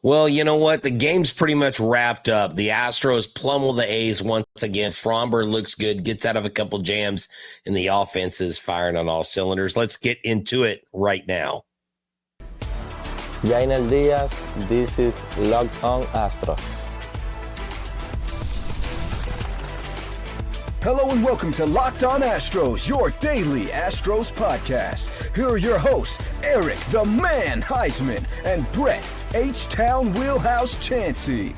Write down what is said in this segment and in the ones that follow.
Well, you know what? The game's pretty much wrapped up. The Astros pummel the A's once again. Framber looks good, gets out of a couple jams, and the offense is firing on all cylinders. Let's get into it right now. Jainel Diaz, this is Locked On Astros. Hello and welcome to Locked On Astros, your daily Astros podcast. Here are your hosts, Eric the Man Huysman and Brett H-Town Wheelhouse Chancey.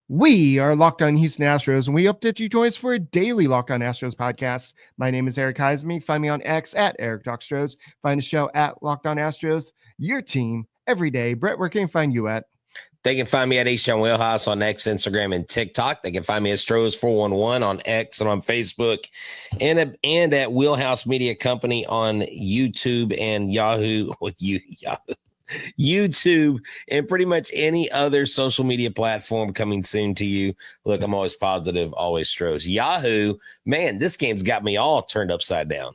We are Locked On Houston Astros, and we hope that you join us for a daily Locked On Astros podcast. My name is Eric Huysman. Find me on X at EricDocStros. Find the show at Locked On Astros, your team every day. Brett, where can I find you at? They can find me at H-Town Wheelhouse on X, Instagram, and TikTok. They can find me at Astros411 on X and on Facebook, and at Wheelhouse Media Company on YouTube and Yahoo, YouTube, and pretty much any other social media platform coming soon to you. Look, I'm always positive, always Stros. Yahoo, man, this game's got me all turned upside down.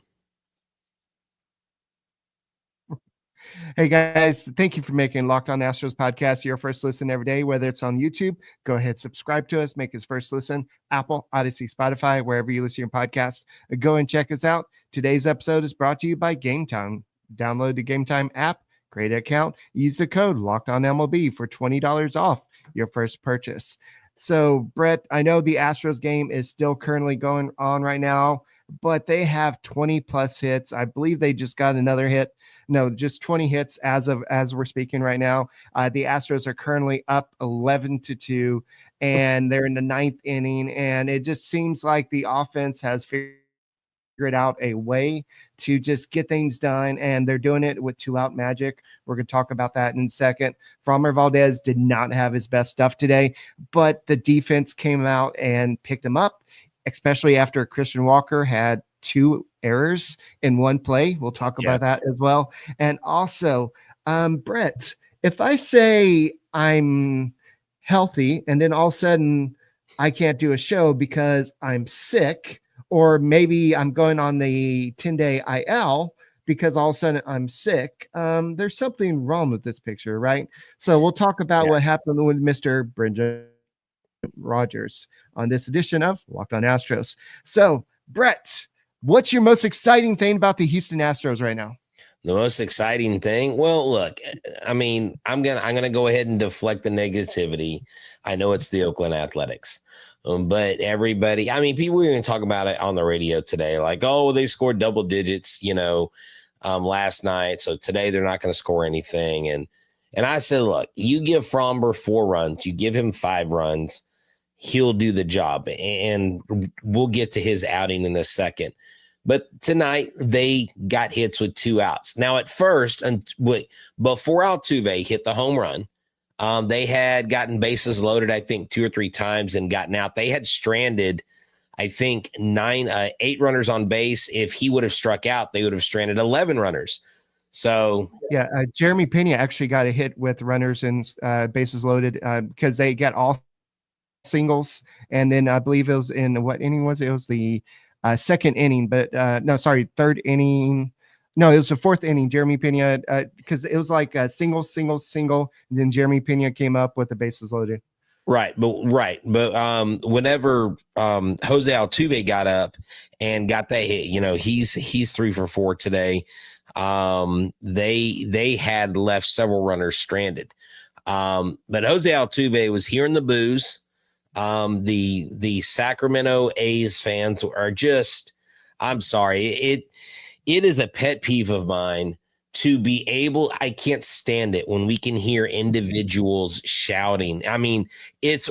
Hey guys, thank you for making Locked On Astros podcast your first listen every day. Whether it's on YouTube, go ahead, subscribe to us, make us first listen. Apple, Odyssey, Spotify, wherever you listen to your podcast, go and check us out. Today's episode is brought to you by Game Time. Download the Game Time app, create an account, use the code Locked On MLB for $20 off your first purchase. So, Brett, I know the Astros game is still currently going on right now, but they have 20 plus hits. I believe they just got another hit. No, just 20 hits as we're speaking right now. The Astros are currently up 11-2, and they're in the ninth inning. And it just seems like the offense has figured out a way to just get things done, and they're doing it with two-out magic. We're going to talk about that in a second. Framber Valdez did not have his best stuff today, but the defense came out and picked him up, especially after Christian Walker had two errors in one play. We'll talk about that as well. And also, Brett, if I say I'm healthy and then all of a sudden I can't do a show because I'm sick, or maybe I'm going on the 10-day IL because all of a sudden I'm sick, there's something wrong with this picture, right? So we'll talk about what happened with Mr. Brendan Rodgers on this edition of Locked On Astros. So, Brett, what's your most exciting thing about the Houston Astros right now? The most exciting thing? Well, look, I mean, I'm gonna go ahead and deflect the negativity. I know it's the Oakland Athletics, but everybody, I mean, people were even talking about it on the radio today, like, oh, they scored double digits, last night, so today they're not going to score anything. And I said, look, you give Framber 4 runs, you give him 5 runs, he'll do the job, and we'll get to his outing in a second. But tonight they got hits with 2 outs. Now at first, before Altuve hit the home run, they had gotten bases loaded, I think 2 or 3 times and gotten out. They had stranded, I think 8 runners on base. If he would have struck out, they would have stranded 11 runners. So Jeremy Pena actually got a hit with runners and bases loaded because they got all singles, and then I believe it was in what inning was it? It was the second inning, but third inning. No, it was the 4th inning. Jeremy Pena, because it was like a single, and then Jeremy Pena came up with the bases loaded. But whenever Jose Altuve got up and got that hit, he's 3 for 4 today. They had left several runners stranded. But Jose Altuve was hearing the boos. The Sacramento A's fans are just, I'm sorry. It is a pet peeve of mine to be able, I can't stand it when we can hear individuals shouting. I mean, it's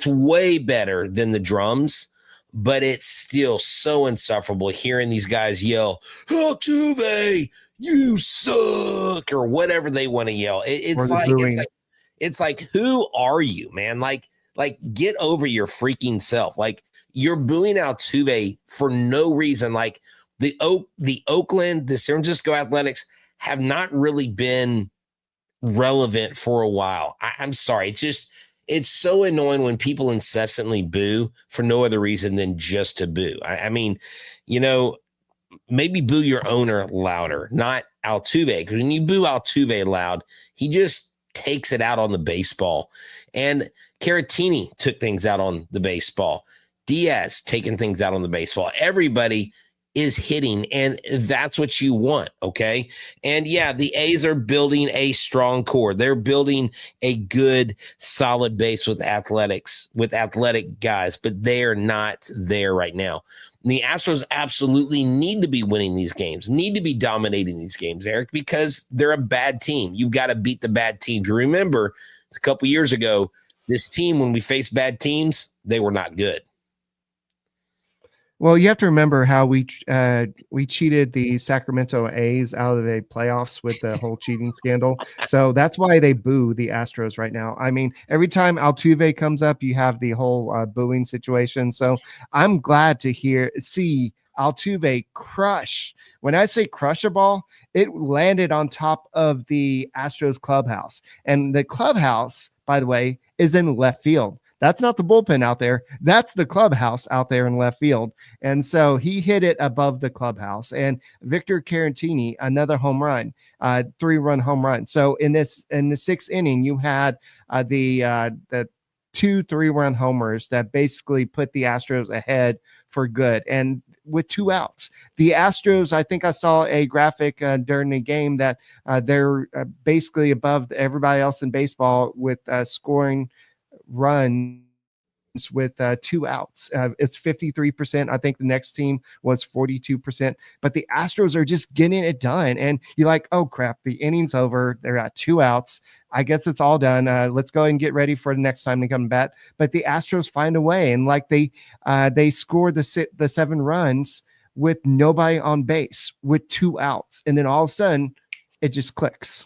way better than the drums, but it's still so insufferable hearing these guys yell, Altuve, you suck, or whatever they want to yell. It's like, who are you, man? Like get over your freaking self. Like, you're booing Altuve for no reason. Like the Oakland, the San Francisco Athletics have not really been relevant for a while. I'm sorry. It's so annoying when people incessantly boo for no other reason than just to boo. I mean, maybe boo your owner louder, not Altuve, because when you boo Altuve loud, he just takes it out on the baseball. And Caratini took things out on the baseball. Diaz taking things out on the baseball. Everybody is hitting, and that's what you want, okay? And yeah, the A's are building a strong core. They're building a good, solid base with athletic guys, but they're not there right now. The Astros absolutely need to be winning these games, need to be dominating these games, Eric, because they're a bad team. You've got to beat the bad teams. Remember, a couple years ago, this team, when we faced bad teams, they were not good. Well, you have to remember how we cheated the Sacramento A's out of the playoffs with the whole cheating scandal. So that's why they boo the Astros right now. I mean, every time Altuve comes up, you have the whole booing situation. So I'm glad to see Altuve crush. When I say crush a ball, it landed on top of the Astros clubhouse. And the clubhouse, by the way, is in left field. That's not the bullpen out there. That's the clubhouse out there in left field. And so he hit it above the clubhouse. And Victor Caratini, another home run, 3-run home run. So in the sixth inning, you had the 2 3-run homers that basically put the Astros ahead for good. And with 2 outs, the Astros, I think I saw a graphic during the game that they're basically above everybody else in baseball with scoring runs with 2 outs. It's 53%. I think the next team was 42%, but the Astros are just getting it done. And you're like, oh crap, the inning's over. They're at 2 outs. I guess it's all done. Let's go and get ready for the next time they come back. But the Astros find a way, and like they scored the 7 runs with nobody on base with 2 outs, and then all of a sudden it just clicks.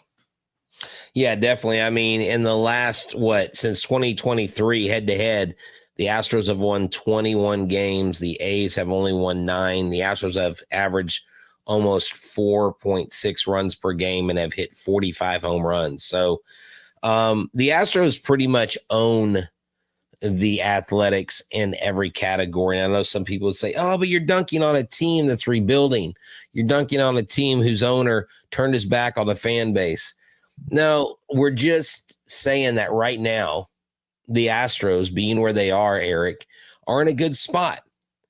Yeah, definitely. I mean, in the last, since 2023 head-to-head, the Astros have won 21 games. The A's have only won 9. The Astros have averaged almost 4.6 runs per game and have hit 45 home runs. So the Astros pretty much own the Athletics in every category. And I know some people would say, oh, but you're dunking on a team that's rebuilding. You're dunking on a team whose owner turned his back on the fan base. No, we're just saying that right now, the Astros, being where they are, Eric, are in a good spot.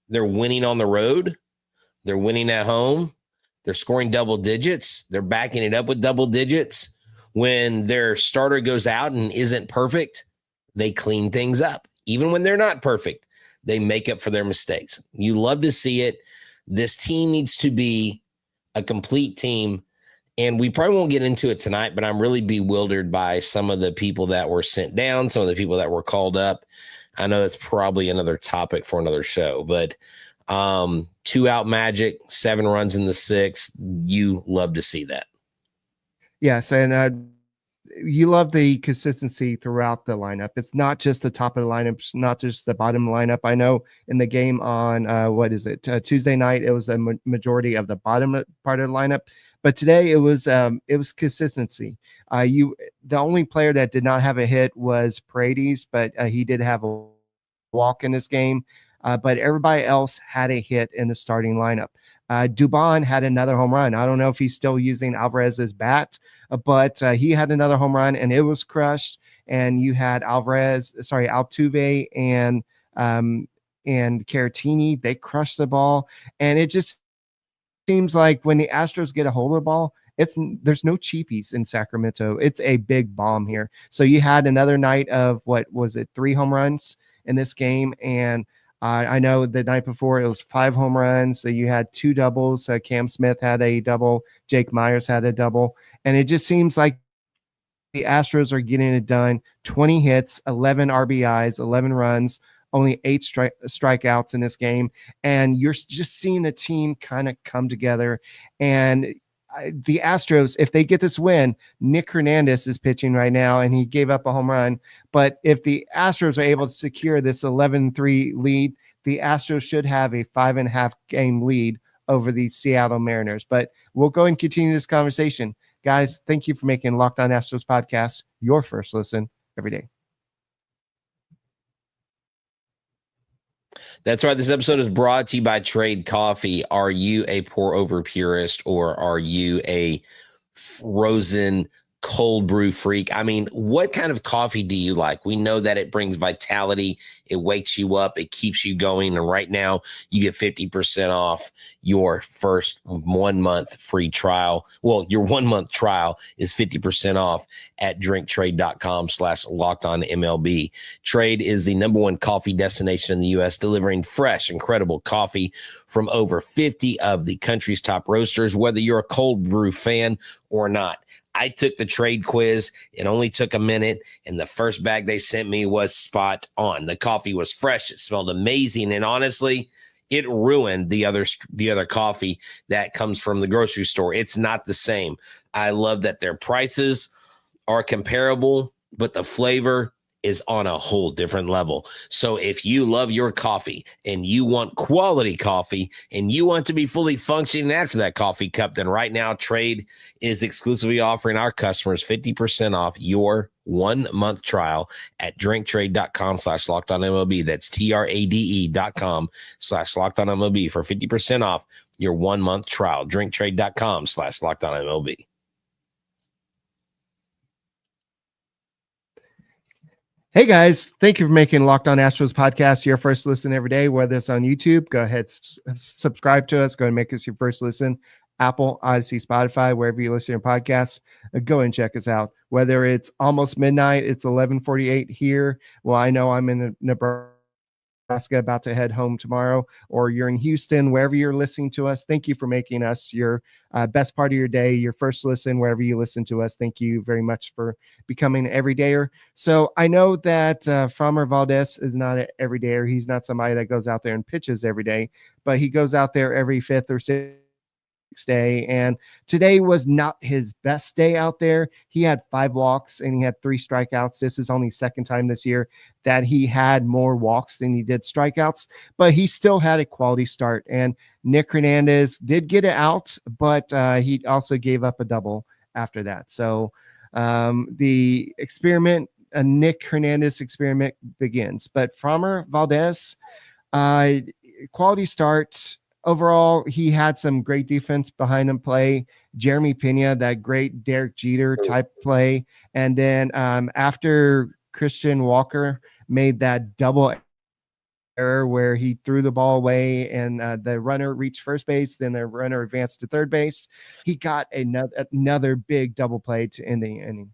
They're winning on the road. They're winning at home. They're scoring double digits. They're backing it up with double digits. When their starter goes out and isn't perfect, they clean things up. Even when they're not perfect, they make up for their mistakes. You love to see it. This team needs to be a complete team. And we probably won't get into it tonight, but I'm really bewildered by some of the people that were sent down, some of the people that were called up. I know that's probably another topic for another show, but 2-out magic, 7 runs in the 6th. You love to see that. Yes, and you love the consistency throughout the lineup. It's not just the top of the lineup, it's not just the bottom lineup. I know in the game on Tuesday night, it was the majority of the bottom part of the lineup. But today it was consistency. The only player that did not have a hit was Paredes, but he did have a walk in this game. But everybody else had a hit in the starting lineup. Dubon had another home run. I don't know if he's still using Alvarez's bat, but he had another home run and it was crushed. And you had Altuve and Caratini. They crushed the ball, and it just seems like when the Astros get a hold of the ball, there's no cheapies in Sacramento. It's a big bomb here. So you had another night of 3 home runs in this game, and I know the night before it was 5 home runs. So you had 2 doubles. Cam Smith had a double. Jake Myers had a double, and it just seems like the Astros are getting it done. 20 hits, 11 RBIs, 11 runs. Only 8 strikeouts in this game. And you're just seeing the team kind of come together. And the Astros, if they get this win, Nick Hernandez is pitching right now, and he gave up a home run. But if the Astros are able to secure this 11-3 lead, the Astros should have a 5.5 game lead over the Seattle Mariners. But we'll go and continue this conversation. Guys, thank you for making Locked On Astros podcast your first listen every day. That's right. This episode is brought to you by Trade Coffee. Are you a pour over purist, or are you a frozen cold brew freak? I mean, what kind of coffee do you like? We know that it brings vitality. It wakes you up. It keeps you going. And right now you get 50% off your first 1 month free trial. Well, your 1 month trial is 50% off at drinktrade.com/lockedonmlb. Trade is the #1 coffee destination in the U.S., delivering fresh, incredible coffee from over 50 of the country's top roasters, whether you're a cold brew fan or not. I took the trade quiz. It only took a minute, and the first bag they sent me was spot on. The coffee was fresh. It smelled amazing, and honestly, it ruined the other coffee that comes from the grocery store. It's not the same. I love that their prices are comparable, but the flavor is on a whole different level. So if you love your coffee and you want quality coffee and you want to be fully functioning after that coffee cup, then right now Trade is exclusively offering our customers 50% off your 1 month trial at drinktrade.com/lockedonmlb. That's TRADE.com/lockedonmlb for 50% off your 1 month trial. Drinktrade.com/lockedonmlb. Hey guys, thank you for making Locked On Astros podcast your first listen every day, whether it's on YouTube. Go ahead, subscribe to us. Go ahead and make us your first listen. Apple, Odyssey, Spotify, wherever you listen to your podcasts, go and check us out. Whether it's almost midnight, it's 11:48 here. Well, I know I'm in Nebraska, about to head home tomorrow, or you're in Houston, wherever you're listening to us. Thank you for making us your best part of your day, your first listen, wherever you listen to us. Thank you very much for becoming an everydayer. So I know that Framber Valdez is not an everydayer. He's not somebody that goes out there and pitches every day, but he goes out there every fifth or sixth day, and today was not his best day out there. He had 5 walks and he had 3 strikeouts. This is only second time this year that he had more walks than he did strikeouts, but he still had a quality start. And Nick Hernandez did get it out, but he also gave up a double after that. So the experiment, a Nick Hernandez experiment begins. But Framber Valdez, quality start. Overall, he had some great defense behind him play. Jeremy Pena, that great Derek Jeter type play. And then after Christian Walker made that double error where he threw the ball away and the runner reached first base, then the runner advanced to third base, he got another big double play to end the inning.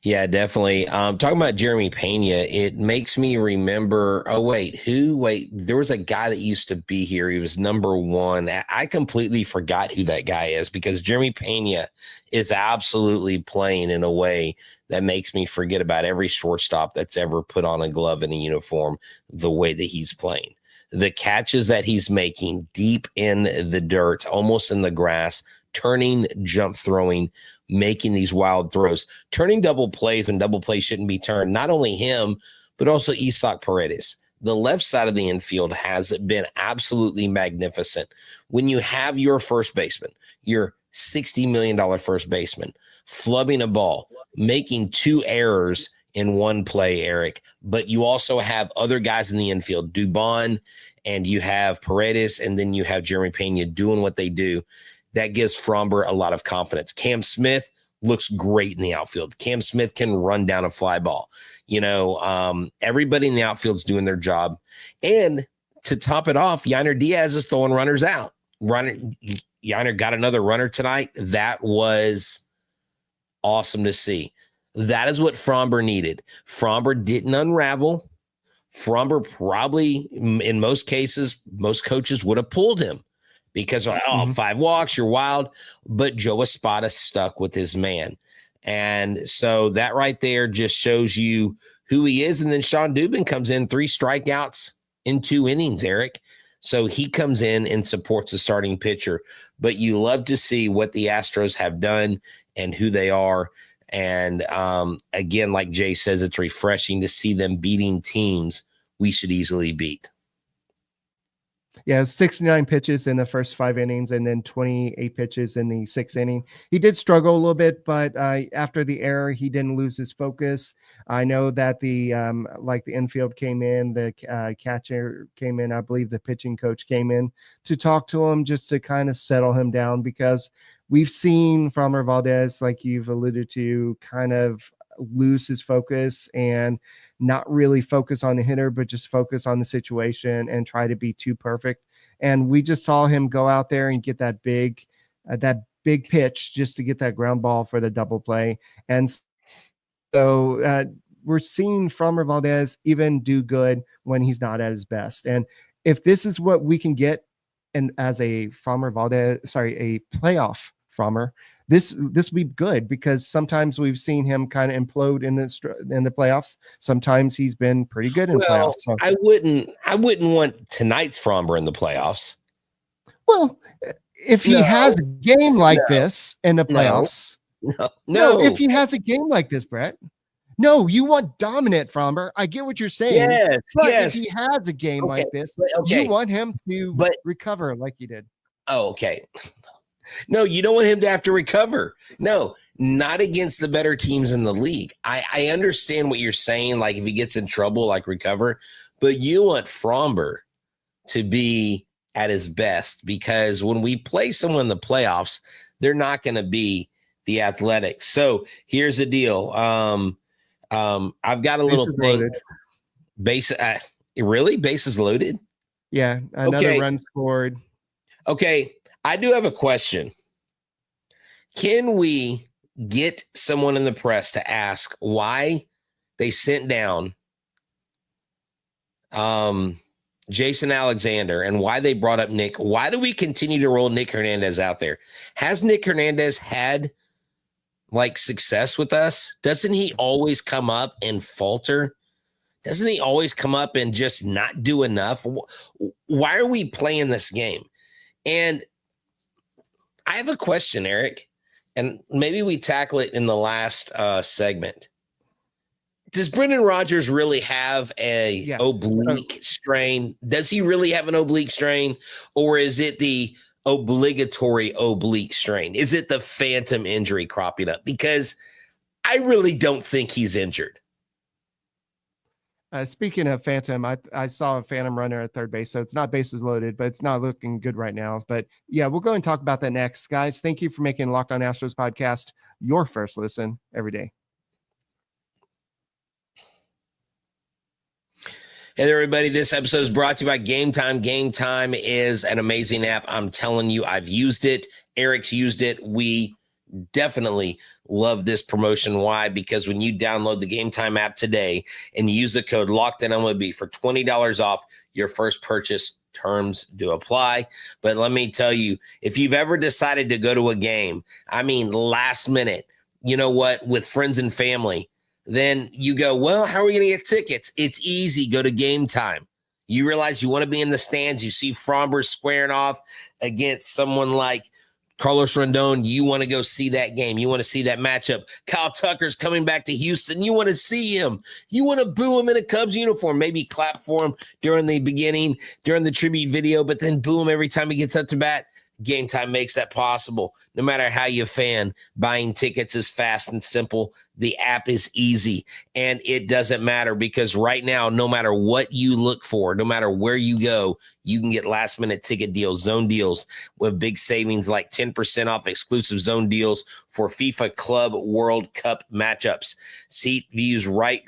Yeah, definitely. Talking about Jeremy Pena, it makes me remember, there was a guy that used to be here. He was #1. I completely forgot who that guy is, because Jeremy Pena is absolutely playing in a way that makes me forget about every shortstop that's ever put on a glove and a uniform the way that he's playing. The catches that he's making deep in the dirt, almost in the grass, turning, jump throwing, making these wild throws, turning double plays when double plays shouldn't be turned. Not only him, but also Isaac Paredes. The left side of the infield has been absolutely magnificent. When you have your first baseman, your $60 million first baseman, flubbing a ball, making 2 errors in one play, Eric, but you also have other guys in the infield, Dubon, and you have Paredes, and then you have Jeremy Pena doing what they do. That gives Framber a lot of confidence. Cam Smith looks great in the outfield. Cam Smith can run down a fly ball. Everybody in the outfield's doing their job. And to top it off, Yainer Diaz is throwing runners out. Yainer got another runner tonight. That was awesome to see. That is what Framber needed. Framber didn't unravel. Framber probably, in most cases, most coaches would have pulled him, because 5 walks, you're wild. But Joe Espada stuck with his man. And so that right there just shows you who he is. And then Sean Dubon comes in, 3 strikeouts in 2 innings, Eric. So he comes in and supports the starting pitcher. But you love to see what the Astros have done and who they are. And again, like Jay says, it's refreshing to see them beating teams we should easily beat. Yeah, 69 pitches in the first 5 innings and then 28 pitches in the 6th inning. He did struggle a little bit, but after the error, he didn't lose his focus. I know that the infield came in, the catcher came in, I believe the pitching coach came in to talk to him just to kind of settle him down, because we've seen Framber Valdez, like you've alluded to, kind of lose his focus and not really focus on the hitter, but just focus on the situation and try to be too perfect. And we just saw him go out there and get that big pitch just to get that ground ball for the double play. And so we're seeing Framber Valdez even do good when he's not at his best. And if this is what we can get, and as a Framber Valdez, a playoff Framber, this will be good, because sometimes we've seen him kind of implode in the playoffs. Sometimes he's been pretty good in playoffs. So. I wouldn't want tonight's Framber in the playoffs. Well, if he has a game like this in the playoffs, no. If he has a game like this, Brett, no, you want dominant Framber. I get what you're saying. Yes, if he has a game like this, you want him to recover like he did. Oh, okay. No, you don't want him to have to recover. No, not against the better teams in the league. I understand what you're saying. Like if he gets in trouble, like recover, but you want Framber to be at his best, because when we play someone in the playoffs, they're not going to be the Athletics. So here's the deal. I've got a little thing. Bases loaded? Yeah, another run scored. Okay. I do have a question. Can we get someone in the press to ask why they sent down Jason Alexander and why they brought up Nick? Why do we continue to roll Nick Hernandez out there? Has Nick Hernandez had success with us? Doesn't he always come up and falter? Doesn't he always come up and just not do enough? Why are we playing this game? And I have a question, Eric, and maybe we tackle it in the last segment. Does Brendan Rodgers really have a oblique strain? Does he really have an oblique strain, or is it the obligatory oblique strain? Is it the phantom injury cropping up? Because I really don't think he's injured. Speaking of phantom, I saw a phantom runner at third base, so it's not bases loaded, but it's not looking good right now. But yeah, we'll go and talk about that next. Guys, thank you for making Locked On Astros podcast your first listen every day. Hey there, everybody. This episode is brought to you by Game Time. Game Time is an amazing app. I'm telling you, I've used it. Eric's used it. We definitely love this promotion. Why? Because when you download the Game Time app today and you use the code LOCKEDON for $20 off your first purchase, terms do apply. But let me tell you, if you've ever decided to go to a game, last minute, you know what, with friends and family, then you go, well, how are we going to get tickets? It's easy. Go to Game Time. You realize you want to be in the stands. You see Framber squaring off against someone like Carlos Rendon. You want to go see that game. You want to see that matchup. Kyle Tucker's coming back to Houston. You want to see him. You want to boo him in a Cubs uniform. Maybe clap for him during the beginning, during the tribute video, but then boo him every time he gets up to bat. Game Time makes that possible. No matter how you fan, buying tickets is fast and simple. The app is easy, and it doesn't matter, because right now, no matter what you look for, no matter where you go, you can get last minute ticket deals, zone deals with big savings like 10% off exclusive zone deals for FIFA Club World Cup matchups. Seat views right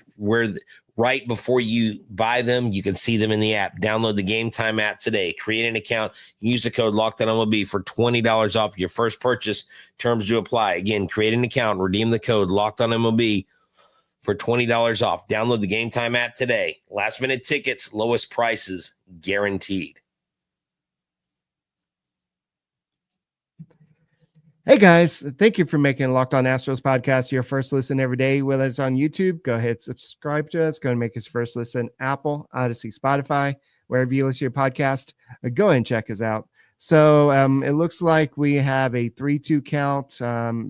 before you buy them. You can see them in the app. Download the Game Time app today. Create an account. Use the code LOCKEDONMLB for $20 off your first purchase. Terms do apply. Again, create an account. Redeem the code LOCKEDONMLB for $20 off. Download the Game Time app today. Last minute tickets, lowest prices guaranteed. Hey guys, thank you for making Locked On Astros podcast your first listen every day. Whether it's on YouTube, go ahead, subscribe to us. Go and make us first listen. Apple, Odyssey, Spotify, wherever you listen to your podcast, go ahead and check us out. So it looks like we have a 3-2 count.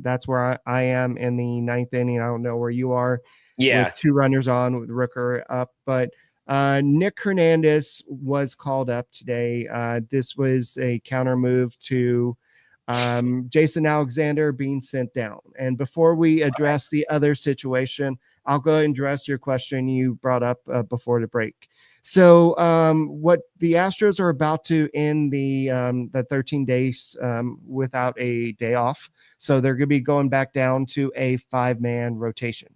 That's where I am in the ninth inning. I don't know where you are. Yeah, with 2 runners on with Rooker up, but Nick Hernandez was called up today. This was a counter move to Jason Alexander being sent down. And before we address the other situation, I'll go ahead and address your question you brought up before the break. So what the Astros are about to end the 13 days without a day off. So they're going to be going back down to a 5-man rotation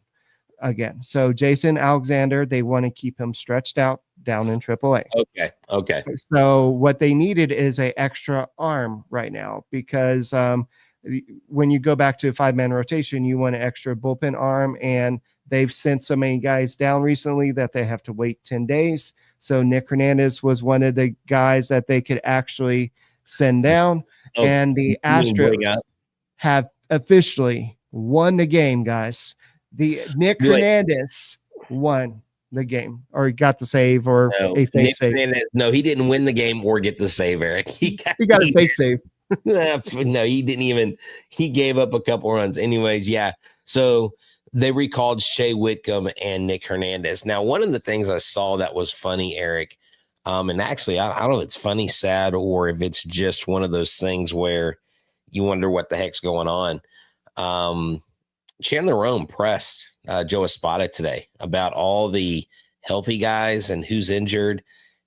again. So Jason Alexander, they want to keep him stretched out down in AAA. Okay. So what they needed is a extra arm right now because when you go back to a 5-man rotation, you want an extra bullpen arm, and they've sent so many guys down recently that they have to wait 10 days. So Nick Hernandez was one of the guys that they could actually send down. And the Astros have officially won the game, guys. Nick Hernandez won the game, or got the save, or a fake save. No, he didn't win the game or get the save, Eric. He got a fake save. No, he didn't even. He gave up a couple runs. Anyways, yeah. So they recalled Shea Whitcomb and Nick Hernandez. Now, one of the things I saw that was funny, Eric, and actually, I don't know if it's funny, sad, or if it's just one of those things where you wonder what the heck's going on. Chandler Rome pressed Joe Espada today about all the healthy guys and who's injured,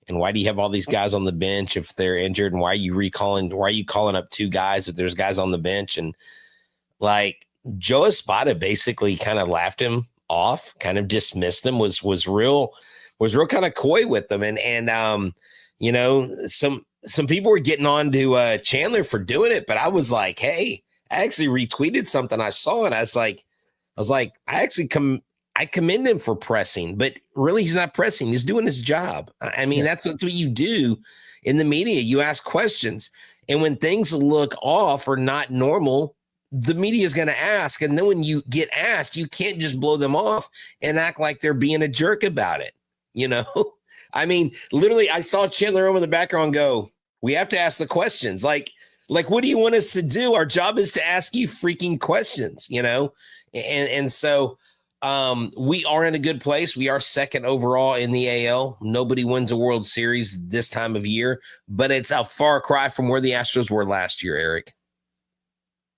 and why do you have all these guys on the bench if they're injured, and why are you calling up 2 guys if there's guys on the bench? And like Joe Espada basically kind of laughed him off, kind of dismissed him, was real kind of coy with them, and you know, some people were getting on to Chandler for doing it, but I was like, hey. I actually retweeted something I saw, and I was like, I commend him for pressing, but really he's not pressing. He's doing his job. I mean, that's what you do in the media. You ask questions, and when things look off or not normal, the media is going to ask. And then when you get asked, you can't just blow them off and act like they're being a jerk about it. You know, I mean, literally, I saw Chandler over in the background go, we have to ask the questions. Like, what do you want us to do? Our job is to ask you freaking questions, you know? And so we are in a good place. We are second overall in the AL. Nobody wins a World Series this time of year, but it's a far cry from where the Astros were last year, Eric.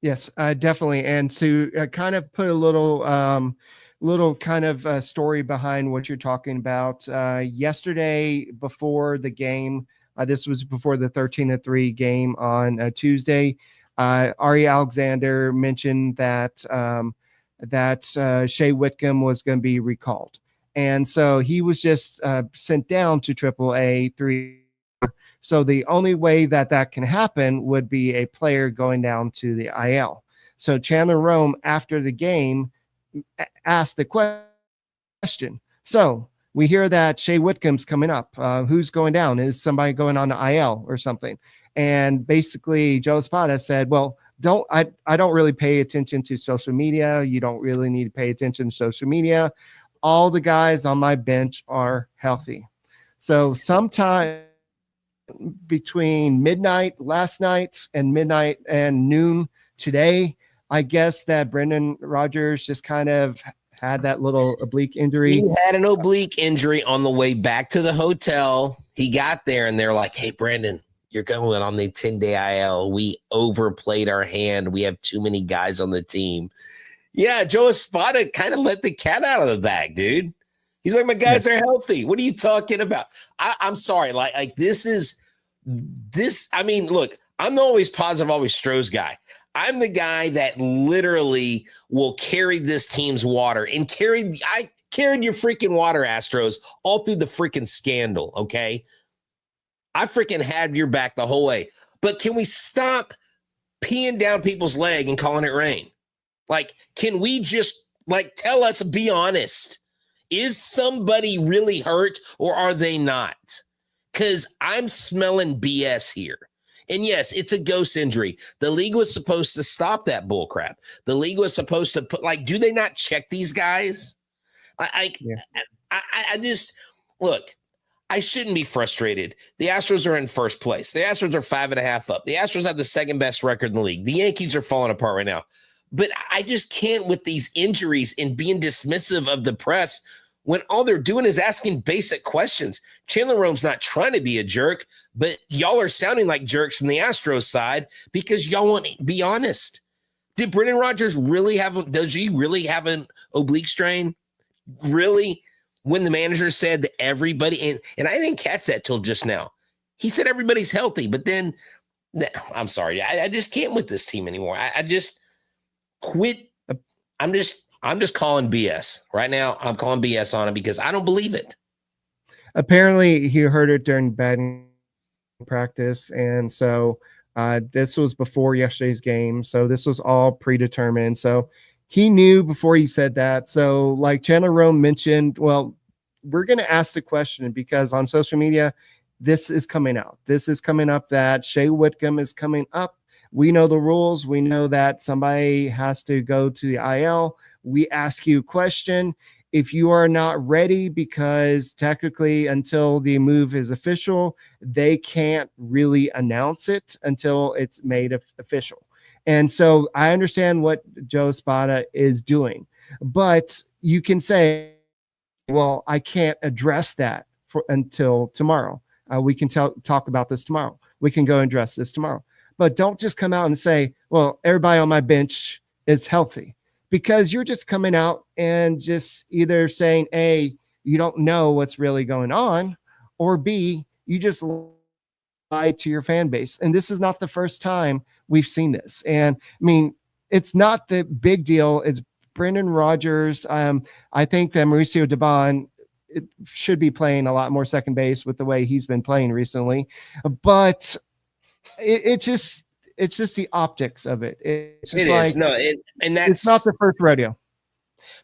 Yes, definitely. And to kind of put a little kind of story behind what you're talking about, yesterday before the game, this was before the 13-3 game on Tuesday. Ari Alexander mentioned that Shea Whitcomb was going to be recalled, and so he was just sent down to AAA 3. So the only way that can happen would be a player going down to the IL. So Chandler Rome, after the game, asked the question. So we hear that Shea Whitcomb's coming up. Who's going down? Is somebody going on the IL or something? And basically, Joe Espada said, well, I don't really pay attention to social media. You don't really need to pay attention to social media. All the guys on my bench are healthy. So sometime between midnight last night and midnight and noon today, I guess that Brendan Rodgers just kind of had that little oblique injury. He had an oblique injury on the way back to the hotel. He got there and they're like, hey, Brandon, you're going on the 10-day IL. We overplayed our hand. We have too many guys on the team. Yeah, Joe Espada kind of let the cat out of the bag, dude. He's like, my guys are healthy. What are you talking about? I'm sorry. Like this. I mean, look, I'm the always positive, always Stros guy. I'm the guy that literally will carry this team's water and I carried your freaking water, Astros, all through the freaking scandal. Okay. I freaking had your back the whole way, but can we stop peeing down people's leg and calling it rain? Like, can we just tell us, be honest, is somebody really hurt or are they not? Because I'm smelling BS here. And yes, it's a ghost injury. The league was supposed to stop that bullcrap. The league was supposed to put, do they not check these guys? I just, look, I shouldn't be frustrated. The Astros are in first place. The Astros are 5.5 up. The Astros have the second best record in the league. The Yankees are falling apart right now. But I just can't with these injuries and being dismissive of the press when all they're doing is asking basic questions. Chandler Rome's not trying to be a jerk, but y'all are sounding like jerks from the Astros side because y'all won't be honest. Did Brendan Rodgers does he really have an oblique strain? Really? When the manager said that everybody, and I didn't catch that till just now. He said everybody's healthy, but then, I'm sorry, I just can't with this team anymore. I just quit. I'm just calling BS right now. I'm calling BS on it because I don't believe it. Apparently, he heard it during batting practice, and so this was before yesterday's game. So this was all predetermined. So he knew before he said that. So like Chandler Rome mentioned, well, we're going to ask the question because on social media, this is coming out. This is coming up that Shea Whitcomb is coming up. We know the rules. We know that somebody has to go to the IL. We ask you a question. If you are not ready, because technically until the move is official, they can't really announce it until it's made official. And so I understand what Joe Espada is doing, but you can say, well, I can't address that until tomorrow. We can talk about this tomorrow. We can go and address this tomorrow. But don't just come out and say, well, everybody on my bench is healthy. Because you're just coming out and just either saying, A, you don't know what's really going on, or B, you just lied to your fan base. And this is not the first time we've seen this. And I mean, it's not the big deal. It's Brendan Rodgers. I think that Mauricio Dubon should be playing a lot more second base with the way he's been playing recently. But it's just the optics of it. It's just and that's it's not the first rodeo.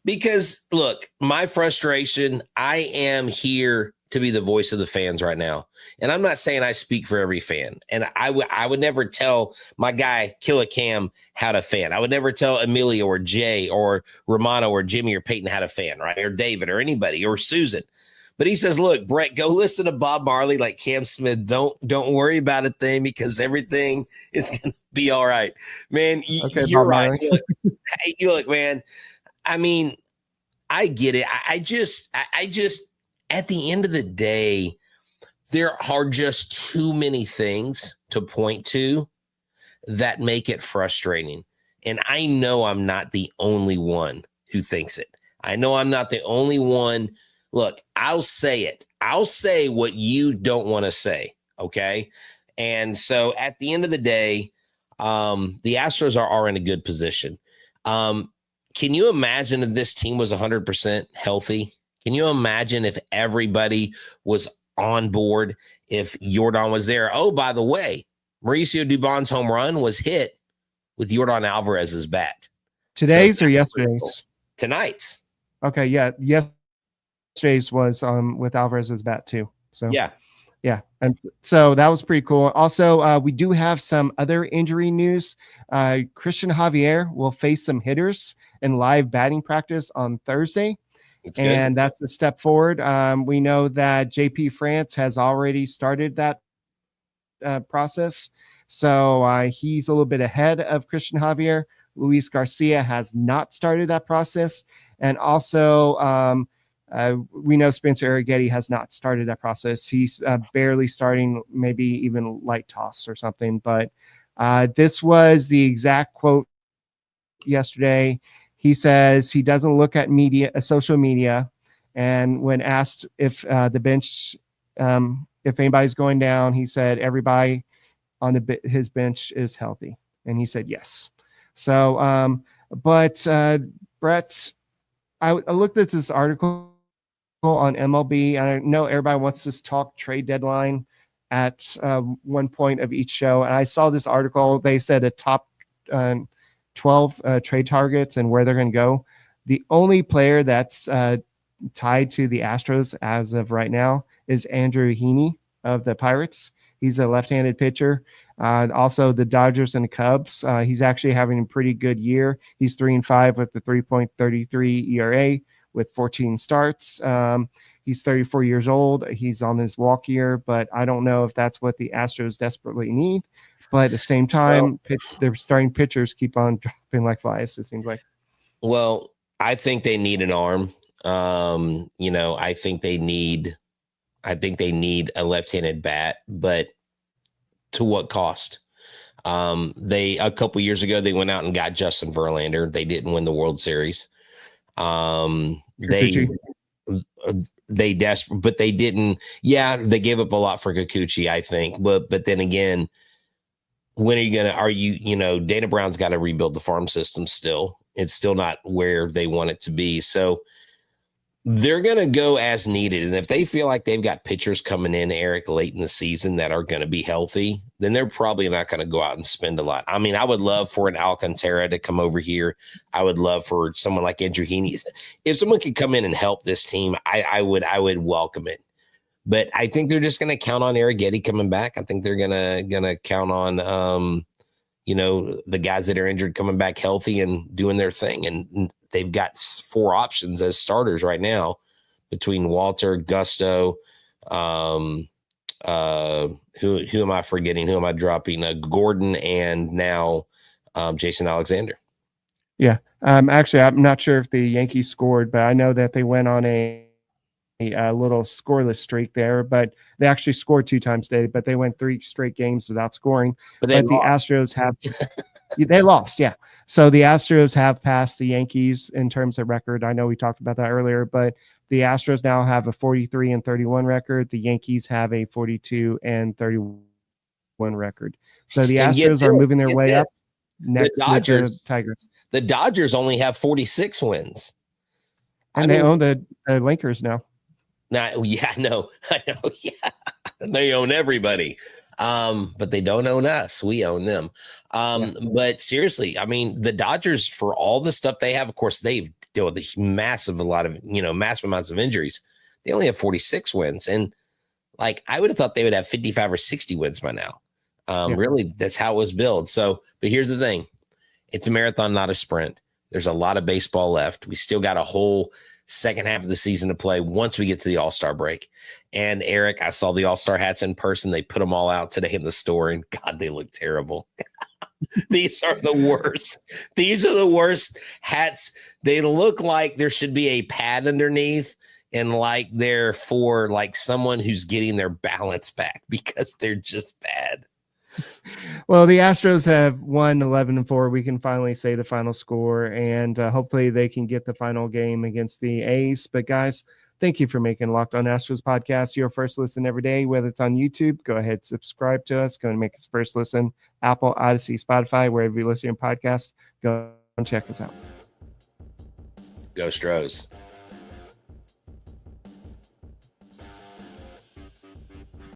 Because look, my frustration, I am here to be the voice of the fans right now. And I'm not saying I speak for every fan. And I would never tell my guy Killer Cam how to fan. I would never tell Emilio or Jay or Romano or Jimmy or Peyton how to fan, right? Or David or anybody or Susan. But he says, look, Brett, go listen to Bob Marley like Cam Smith. Don't worry about a thing because everything is going to be all right. Man, you're right. Look, man, I mean, I get it. I just, at the end of the day, there are just too many things to point to that make it frustrating. And I know I'm not the only one who thinks it. I know I'm not the only one. Look, I'll say it. I'll say what you don't want to say, okay? And so at the end of the day, the Astros are in a good position. Can you imagine if this team was 100% healthy? Can you imagine if everybody was on board, if Yordan was there? Oh, by the way, Mauricio Dubon's home run was hit with Yordan Alvarez's bat. Today's or yesterday's? Tonight's. Okay, yeah. Yesterday's was with Alvarez's bat too. So yeah. And so that was pretty cool. Also, we do have some other injury news. Christian Javier will face some hitters in live batting practice on Thursday. And that's a step forward. We know that JP France has already started that process. So he's a little bit ahead of Christian Javier. Luis Garcia has not started that process. And also, we know Spencer Arrighetti has not started that process. He's barely starting, maybe even light toss or something. But this was the exact quote yesterday. He says he doesn't look at social media. And when asked if the bench, if anybody's going down, he said everybody on his bench is healthy. And he said yes. So, but Brett, I looked at this article on MLB. I know everybody wants to talk trade deadline at one point of each show. And I saw this article. They said a top 12 trade targets and where they're going to go. The only player that's tied to the Astros as of right now is Andrew Heaney of the Pirates. He's a left-handed pitcher. Also the Dodgers and the Cubs. He's actually having a pretty good year. He's 3-5 with the 3.33 ERA with 14 starts. He's 34 years old. He's on his walk year, but I don't know if that's what the Astros desperately need. But at the same time, their starting pitchers keep on dropping like flies, it seems like. Well, I think they need an arm. I think they need a left-handed bat, but to what cost? They a couple years ago they went out and got Justin Verlander. They didn't win the World Series. They desperate, but they didn't. Yeah, they gave up a lot for Kikuchi, I think. But then again, when are you gonna? Dana Brown's got to rebuild the farm system. Still, it's still not where they want it to be. So they're going to go as needed. And if they feel like they've got pitchers coming in, Eric, late in the season that are going to be healthy, then they're probably not going to go out and spend a lot. I mean, I would love for an Alcantara to come over here. I would love for someone like Andrew Heaney. If someone could come in and help this team, I would welcome it. But I think they're just going to count on Arrighetti coming back. I think they're gonna count on the guys that are injured coming back healthy and doing their thing. And they've got 4 options as starters right now between Walter, Gusto, who am I forgetting? Who am I dropping? Gordon and now Jason Alexander. Yeah. Actually, I'm not sure if the Yankees scored, but I know that they went on a little scoreless streak there, but they actually scored 2 times today, but they went 3 straight games without scoring. But the Astros have they lost. Yeah. So the Astros have passed the Yankees in terms of record. I know we talked about that earlier, but the Astros now have a 43-31 record. The Yankees have a 42-31 record. So the Astros are moving their way up next to the Tigers. The Dodgers only have 46 wins. And they own the Lakers now. I know. Yeah. They own everybody. But they don't own us. We own them. But seriously, I mean, the Dodgers, for all the stuff they have, of course, they've dealt with massive amounts of injuries. They only have 46 wins. And I would have thought they would have 55 or 60 wins by now. Really, that's how it was built. So, but here's the thing. It's a marathon, not a sprint. There's a lot of baseball left. We still got a whole second half of the season to play once we get to the All-Star break. And Eric, I saw the All-Star hats in person. They put them all out today in the store, and God, they look terrible. These are the worst. These are the worst hats. They look like there should be a pad underneath, and they're for someone who's getting their balance back because they're just bad. Well, the Astros have won 11-4. We can finally say the final score, and hopefully they can get the final game against the A's. But guys, thank you for making Locked On Astros podcast your first listen every day. Whether it's on YouTube, go ahead, subscribe to us. Go and make us first listen. Apple, Odyssey, Spotify, wherever you listen to your podcast, go and check us out. Go Astros.